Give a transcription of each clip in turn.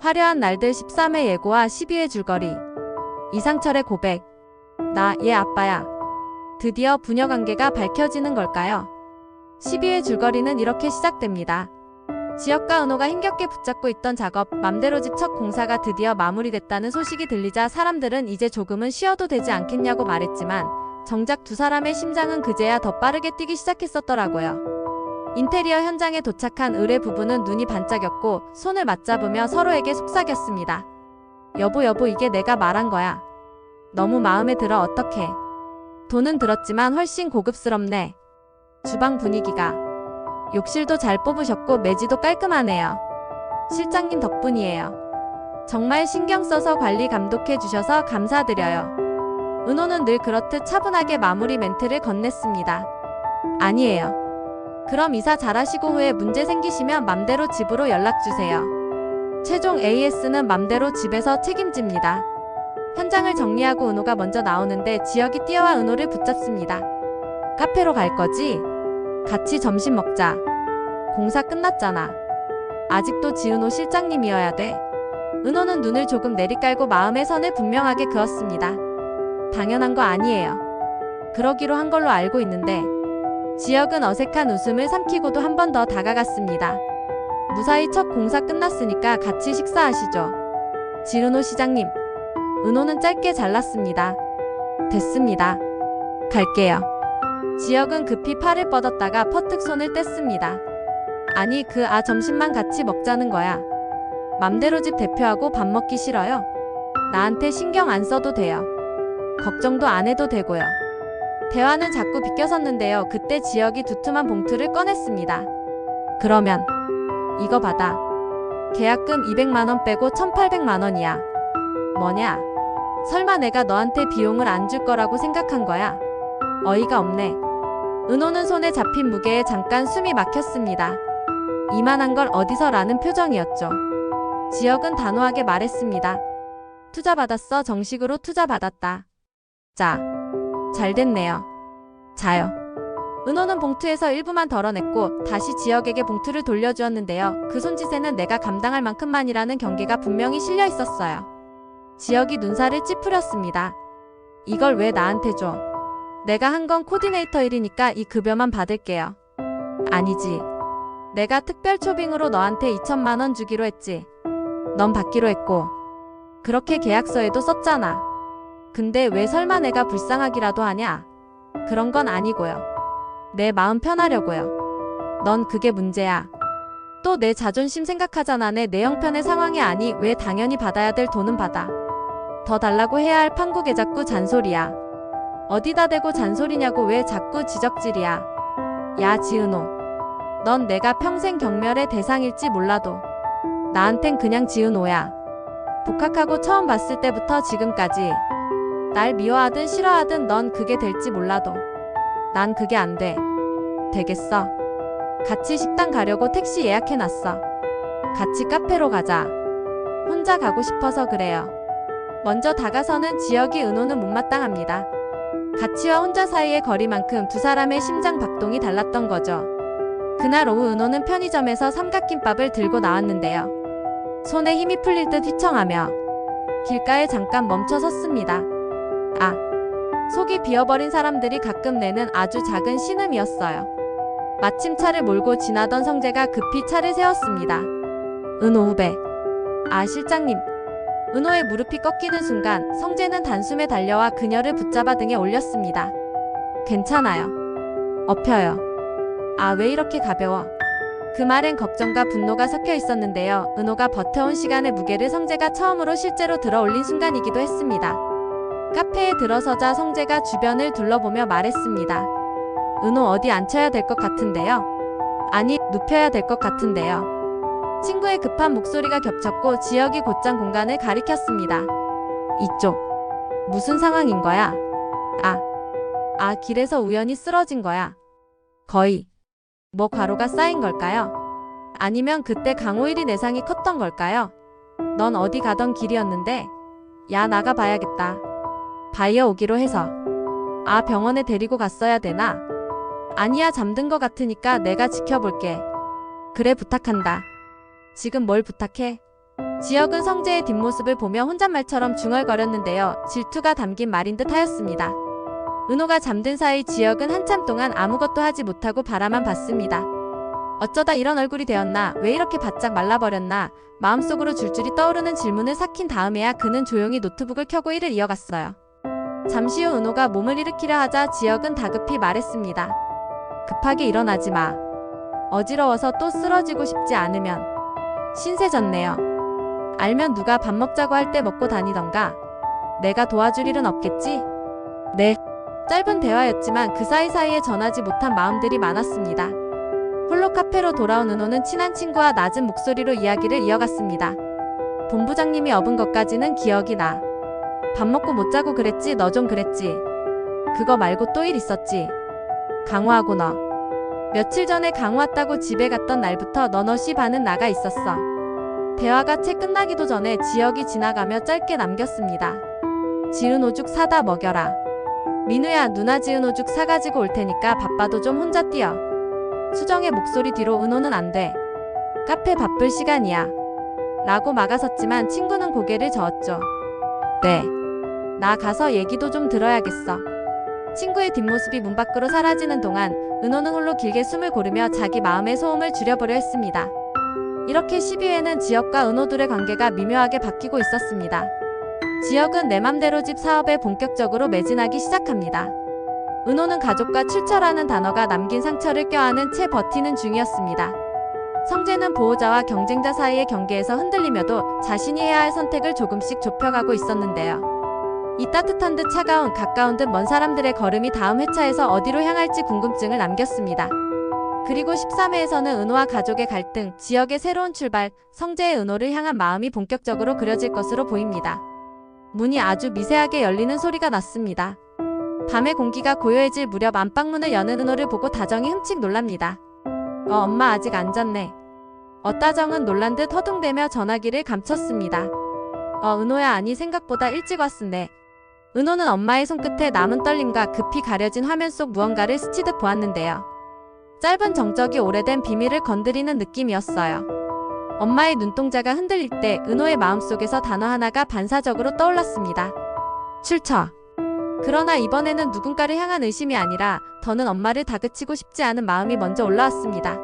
화려한 날들 13회 예고와 12회 줄거리. 이상철의 고백. 나 얘 아빠야. 드디어 부녀 관계가 밝혀지는 걸까요? 12회 줄거리는 이렇게 시작됩니다. 지혁과 은호가 힘겹게 붙잡고 있던 작업, 맘대로 집 첫 공사가 드디어 마무리됐다는 소식이 들리자 사람들은 이제 조금은 쉬어도 되지 않겠냐고 말했지만 정작 두 사람의 심장은 그제야 더 빠르게 뛰기 시작했었더라고요. 인테리어 현장에 도착한 의뢰 부부는 눈이 반짝였고 손을 맞잡으며 서로에게 속삭였습니다. 여보 이게 내가 말한 거야. 너무 마음에 들어 어떡해. 돈은 들었지만 훨씬 고급스럽네. 주방 분위기가. 욕실도 잘 뽑으셨고 매지도 깔끔하네요. 실장님 덕분이에요. 정말 신경 써서 관리 감독해 주셔서 감사드려요. 은호는 늘 그렇듯 차분하게 마무리 멘트를 건넸습니다. 아니에요. 그럼 이사 잘하시고 후에 문제 생기시면 맘대로 집으로 연락주세요. 최종 AS는 맘대로 집에서 책임집니다. 현장을 정리하고 은호가 먼저 나오는데 지혁이 뛰어와 은호를 붙잡습니다. 카페로 갈 거지? 같이 점심 먹자. 공사 끝났잖아. 아직도 지은호 실장님이어야 돼. 은호는 눈을 조금 내리깔고 마음의 선을 분명하게 그었습니다. 당연한 거 아니에요. 그러기로 한 걸로 알고 있는데. 지혁은 어색한 웃음을 삼키고도 한 번 더 다가갔습니다. 무사히 첫 공사 끝났으니까 같이 식사하시죠. 지은호 시장님. 은호는 짧게 잘랐습니다. 됐습니다. 갈게요. 지혁은 급히 팔을 뻗었다가 퍼뜩 손을 뗐습니다. 아니 점심만 같이 먹자는 거야. 맘대로 집 대표하고 밥 먹기 싫어요? 나한테 신경 안 써도 돼요. 걱정도 안 해도 되고요. 대화는 자꾸 비껴섰는데요. 그때 지혁이 두툼한 봉투를 꺼냈습니다. 그러면 이거 받아. 계약금 200만원 빼고 1800만원이야. 뭐냐? 설마 내가 너한테 비용을 안 줄 거라고 생각한 거야? 어이가 없네. 은호는 손에 잡힌 무게에 잠깐 숨이 막혔습니다. 이만한 걸 어디서 라는 표정이었죠. 지혁은 단호하게 말했습니다. 투자 받았어. 정식으로 투자 받았다. 자. 잘 됐네요. 자요. 은호는 봉투에서 일부만 덜어냈고 다시 지혁에게 봉투를 돌려주었는데요. 그 손짓에는 내가 감당할 만큼만이라는 경계가 분명히 실려 있었어요. 지혁이 눈살을 찌푸렸습니다. 이걸 왜 나한테 줘? 내가 한 건 코디네이터 일이니까 이 급여만 받을게요. 아니지. 내가 특별 초빙으로 너한테 2천만원 주기로 했지. 넌 받기로 했고. 그렇게 계약서에도 썼잖아. 근데 왜 설마 내가 불쌍하기라도 하냐? 그런 건 아니고요. 내 마음 편하려고요. 넌 그게 문제야. 또 내 자존심 생각하잖아. 내 형편의 상황이 아니 왜 당연히 받아야 될 돈은 받아. 더 달라고 해야 할 판국에 자꾸 잔소리야. 어디다 대고 잔소리냐고 왜 자꾸 지적질이야. 야 지은호. 넌 내가 평생 경멸의 대상일지 몰라도 나한텐 그냥 지은호야. 복학하고 처음 봤을 때부터 지금까지 날 미워하든 싫어하든 넌 그게 될지 몰라도 난 그게 안 돼. 되겠어. 같이 식당 가려고 택시 예약해놨어. 같이 카페로 가자. 혼자 가고 싶어서 그래요. 먼저 다가서는 지혁이 은호는 못마땅합니다. 같이와 혼자 사이의 거리만큼 두 사람의 심장 박동이 달랐던 거죠. 그날 오후 은호는 편의점에서 삼각김밥을 들고 나왔는데요. 손에 힘이 풀릴 듯 휘청하며 길가에 잠깐 멈춰 섰습니다. 속이 비어버린 사람들이 가끔 내는 아주 작은 신음이었어요. 마침 차를 몰고 지나던 성재가 급히 차를 세웠습니다. 은호 후배. 실장님. 은호의 무릎이 꺾이는 순간 성재는 단숨에 달려와 그녀를 붙잡아 등에 올렸습니다. 괜찮아요. 엎혀요. 왜 이렇게 가벼워? 그 말엔 걱정과 분노가 섞여 있었는데요. 은호가 버텨온 시간의 무게를 성재가 처음으로 실제로 들어올린 순간이기도 했습니다. 카페에 들어서자 성재가 주변을 둘러보며 말했습니다. 은호 어디 앉혀야 될 것 같은데요? 아니, 눕혀야 될 것 같은데요. 친구의 급한 목소리가 겹쳤고 지혁이 곧장 공간을 가리켰습니다. 이쪽. 무슨 상황인 거야? 길에서 우연히 쓰러진 거야. 거의. 뭐 과로가 쌓인 걸까요? 아니면 그때 강호일이 내상이 컸던 걸까요? 넌 어디 가던 길이었는데? 야 나가 봐야겠다. 바이어 오기로 해서. 병원에 데리고 갔어야 되나? 아니야 잠든 거 같으니까 내가 지켜볼게. 그래 부탁한다. 지금 뭘 부탁해? 지혁은 성재의 뒷모습을 보며 혼잣말처럼 중얼거렸는데요. 질투가 담긴 말인 듯 하였습니다. 은호가 잠든 사이 지혁은 한참 동안 아무것도 하지 못하고 바라만 봤습니다. 어쩌다 이런 얼굴이 되었나, 왜 이렇게 바짝 말라버렸나, 마음속으로 줄줄이 떠오르는 질문을 삭힌 다음에야 그는 조용히 노트북을 켜고 일을 이어갔어요. 잠시 후 은호가 몸을 일으키려 하자 지혁은 다급히 말했습니다. 급하게 일어나지 마. 어지러워서 또 쓰러지고 싶지 않으면. 신세졌네요. 알면 누가 밥 먹자고 할 때 먹고 다니던가. 내가 도와줄 일은 없겠지? 네. 짧은 대화였지만 그 사이사이에 전하지 못한 마음들이 많았습니다. 홀로 카페로 돌아온 은호는 친한 친구와 낮은 목소리로 이야기를 이어갔습니다. 본부장님이 업은 것까지는 기억이 나. 밥 먹고 못 자고 그랬지, 너 좀 그랬지. 그거 말고 또 일 있었지. 강화하고 너. 며칠 전에 강화 왔다고 집에 갔던 날부터 너너시 반은 나가 있었어. 대화가 채 끝나기도 전에 지혁이 지나가며 짧게 남겼습니다. 지은 오죽 사다 먹여라. 민우야, 누나 지은 오죽 사가지고 올 테니까 바빠도 좀 혼자 뛰어. 수정의 목소리 뒤로 은호는 안 돼. 카페 바쁠 시간이야. 라고 막아섰지만 친구는 고개를 저었죠. 네. 나 가서 얘기도 좀 들어야겠어. 친구의 뒷모습이 문 밖으로 사라지는 동안 은호는 홀로 길게 숨을 고르며 자기 마음의 소음을 줄여보려 했습니다. 이렇게 12회는 지혁과 은호 둘의 관계가 미묘하게 바뀌고 있었습니다. 지혁은 내 맘대로 집 사업에 본격적으로 매진하기 시작합니다. 은호는 가족과 출처라는 단어가 남긴 상처를 껴안은 채 버티는 중이었습니다. 성재는 보호자와 경쟁자 사이의 경계에서 흔들리며도 자신이 해야 할 선택을 조금씩 좁혀가고 있었는데요. 이 따뜻한 듯 차가운, 가까운 듯 먼 사람들의 걸음이 다음 회차에서 어디로 향할지 궁금증을 남겼습니다. 그리고 13회에서는 은호와 가족의 갈등, 지역의 새로운 출발, 성재의 은호를 향한 마음이 본격적으로 그려질 것으로 보입니다. 문이 아주 미세하게 열리는 소리가 났습니다. 밤의 공기가 고요해질 무렵 안방문을 여는 은호를 보고 다정이 흠칫 놀랍니다. 엄마 아직 안 잤네. 따정은 놀란 듯 허둥대며 전화기를 감췄습니다. 은호야, 아니 생각보다 일찍 왔으네. 은호는 엄마의 손끝에 남은 떨림과 급히 가려진 화면 속 무언가를 스치듯 보았는데요. 짧은 정적이 오래된 비밀을 건드리는 느낌이었어요. 엄마의 눈동자가 흔들릴 때 은호의 마음속에서 단어 하나가 반사적으로 떠올랐습니다. 출처. 그러나 이번에는 누군가를 향한 의심이 아니라 더는 엄마를 다그치고 싶지 않은 마음이 먼저 올라왔습니다.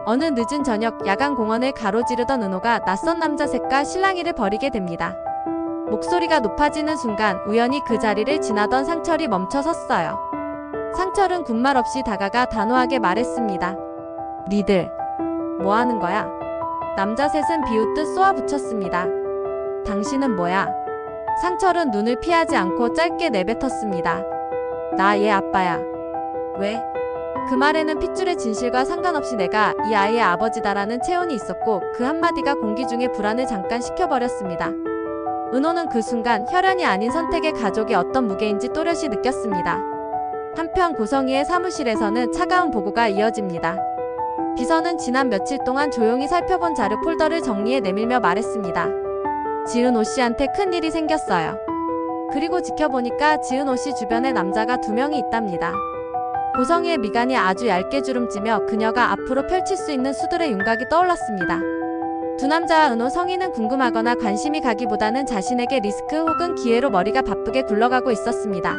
어느 늦은 저녁 야간 공원을 가로지르던 은호가 낯선 남자 셋과 실랑이를 벌이게 됩니다. 목소리가 높아지는 순간 우연히 그 자리를 지나던 상철이 멈춰 섰어요. 상철은 군말 없이 다가가 단호하게 말했습니다. 니들 뭐 하는 거야? 남자 셋은 비웃듯 쏘아붙였습니다. 당신은 뭐야? 상철은 눈을 피하지 않고 짧게 내뱉었습니다. 나 얘 아빠야. 왜? 그 말에는 핏줄의 진실과 상관없이 내가 이 아이의 아버지다라는 체온이 있었고 그 한마디가 공기 중의 불안을 잠깐 식혀버렸습니다. 은호는 그 순간 혈연이 아닌 선택의 가족이 어떤 무게인지 또렷이 느꼈습니다. 한편 고성희의 사무실에서는 차가운 보고가 이어집니다. 비서는 지난 며칠 동안 조용히 살펴본 자료 폴더를 정리해 내밀며 말했습니다. 지은호 씨한테 큰일이 생겼어요. 그리고 지켜보니까 지은호 씨 주변에 남자가 2명이 있답니다. 고성희의 미간이 아주 얇게 주름지며 그녀가 앞으로 펼칠 수 있는 수들의 윤곽이 떠올랐습니다. 두 남자와 은호 성희는 궁금하거나 관심이 가기보다는 자신에게 리스크 혹은 기회로 머리가 바쁘게 굴러가고 있었습니다.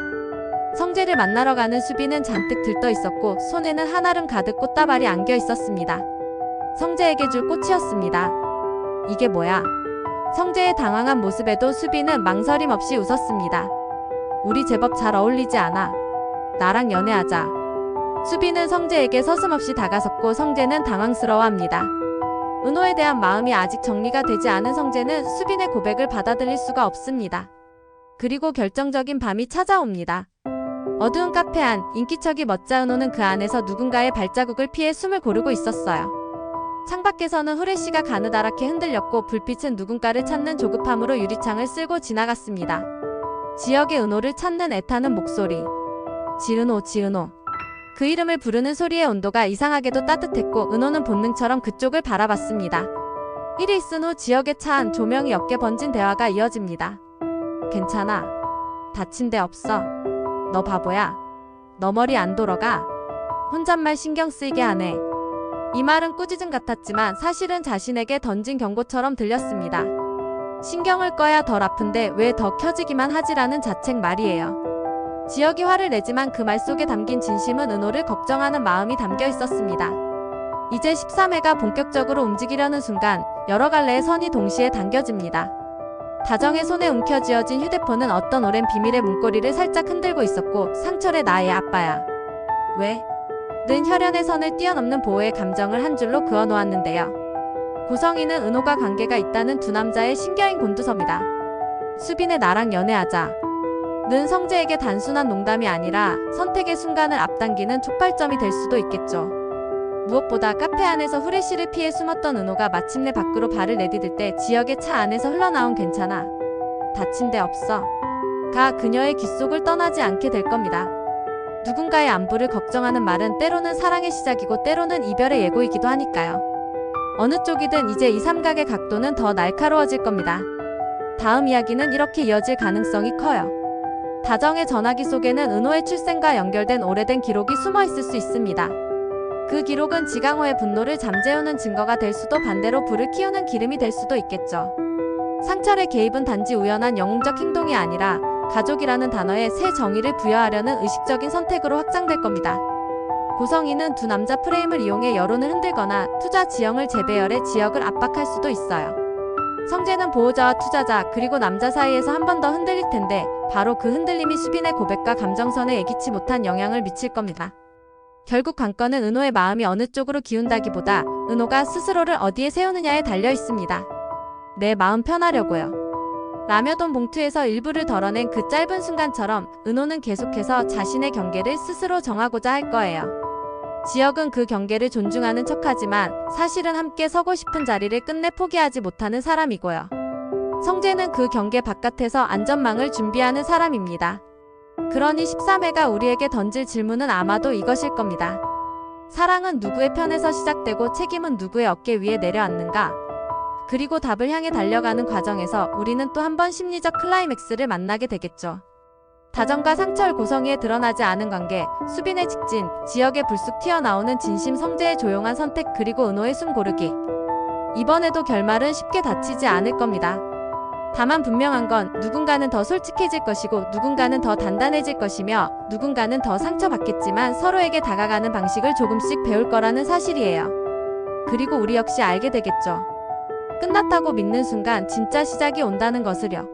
성재를 만나러 가는 수비는 잔뜩 들떠 있었고 손에는 한아름 가득 꽃다발이 안겨 있었습니다. 성재에게 줄 꽃이었습니다. 이게 뭐야? 성재의 당황한 모습에도 수비는 망설임 없이 웃었습니다. 우리 제법 잘 어울리지 않아? 나랑 연애하자. 수비는 성재에게 서슴없이 다가섰고 성재는 당황스러워합니다. 은호에 대한 마음이 아직 정리가 되지 않은 성재는 수빈의 고백을 받아들일 수가 없습니다. 그리고 결정적인 밤이 찾아옵니다. 어두운 카페 안, 인기척이 멋자 은호는 그 안에서 누군가의 발자국을 피해 숨을 고르고 있었어요. 창밖에서는 후레쉬가 가느다랗게 흔들렸고 불빛은 누군가를 찾는 조급함으로 유리창을 쓸고 지나갔습니다. 지역의 은호를 찾는 애타는 목소리. 지은호, 지은호. 그 이름을 부르는 소리의 온도가 이상하게도 따뜻했고 은호는 본능처럼 그쪽을 바라봤습니다. 일이 있은 후 지역의 차 안 조명이 옅게 번진 대화가 이어집니다. 괜찮아. 다친 데 없어. 너 바보야. 너 머리 안 돌아가. 혼잣말 신경 쓰이게 하네. 이 말은 꾸짖음 같았지만 사실은 자신에게 던진 경고처럼 들렸습니다. 신경을 꺼야 덜 아픈데 왜 더 켜지기만 하지라는 자책 말이에요. 지혁이 화를 내지만 그 말 속에 담긴 진심은 은호를 걱정하는 마음이 담겨 있었습니다. 이제 13회가 본격적으로 움직이려는 순간 여러 갈래의 선이 동시에 당겨집니다. 다정의 손에 움켜쥐어진 휴대폰은 어떤 오랜 비밀의 문고리를 살짝 흔들고 있었고 상철의 나의 아빠야. 왜? 는 혈연의 선을 뛰어넘는 보호의 감정을 한 줄로 그어놓았는데요. 고성이는 은호가 관계가 있다는 두 남자의 신겨인 곤두섭이다. 수빈의 나랑 연애하자. 는 성재에게 단순한 농담이 아니라 선택의 순간을 앞당기는 촉발점이 될 수도 있겠죠. 무엇보다 카페 안에서 후레쉬를 피해 숨었던 은호가 마침내 밖으로 발을 내디딜 때 지역의 차 안에서 흘러나온 괜찮아. 다친 데 없어. 가 그녀의 귓속을 떠나지 않게 될 겁니다. 누군가의 안부를 걱정하는 말은 때로는 사랑의 시작이고 때로는 이별의 예고이기도 하니까요. 어느 쪽이든 이제 이 삼각의 각도는 더 날카로워질 겁니다. 다음 이야기는 이렇게 이어질 가능성이 커요. 다정의 전화기 속에는 은호의 출생과 연결된 오래된 기록이 숨어 있을 수 있습니다. 그 기록은 지강호의 분노를 잠재우는 증거가 될 수도 반대로 불을 키우는 기름이 될 수도 있겠죠. 상철의 개입은 단지 우연한 영웅적 행동이 아니라 가족이라는 단어에 새 정의를 부여하려는 의식적인 선택으로 확장될 겁니다. 고성이는 두 남자 프레임을 이용해 여론을 흔들거나 투자 지형을 재배열해 지역을 압박할 수도 있어요. 성재는 보호자와 투자자 그리고 남자 사이에서 한 번 더 흔들릴 텐데 바로 그 흔들림이 수빈의 고백과 감정선에 예기치 못한 영향을 미칠 겁니다. 결국 관건은 은호의 마음이 어느 쪽으로 기운다기보다 은호가 스스로를 어디에 세우느냐에 달려 있습니다. 내 마음 편하려고요. 라면돈 봉투에서 일부를 덜어낸 그 짧은 순간처럼 은호는 계속해서 자신의 경계를 스스로 정하고자 할 거예요. 지역은 그 경계를 존중하는 척하지만 사실은 함께 서고 싶은 자리를 끝내 포기하지 못하는 사람이고요. 성재는 그 경계 바깥에서 안전망을 준비하는 사람입니다. 그러니 13회가 우리에게 던질 질문은 아마도 이것일 겁니다. 사랑은 누구의 편에서 시작되고 책임은 누구의 어깨 위에 내려앉는가? 그리고 답을 향해 달려가는 과정에서 우리는 또 한 번 심리적 클라이맥스를 만나게 되겠죠. 다정과 상철 고성이에 드러나지 않은 관계, 수빈의 직진, 지역에 불쑥 튀어나오는 진심 성재의 조용한 선택 그리고 은호의 숨 고르기. 이번에도 결말은 쉽게 닫히지 않을 겁니다. 다만 분명한 건 누군가는 더 솔직해질 것이고 누군가는 더 단단해질 것이며 누군가는 더 상처받겠지만 서로에게 다가가는 방식을 조금씩 배울 거라는 사실이에요. 그리고 우리 역시 알게 되겠죠. 끝났다고 믿는 순간 진짜 시작이 온다는 것을요.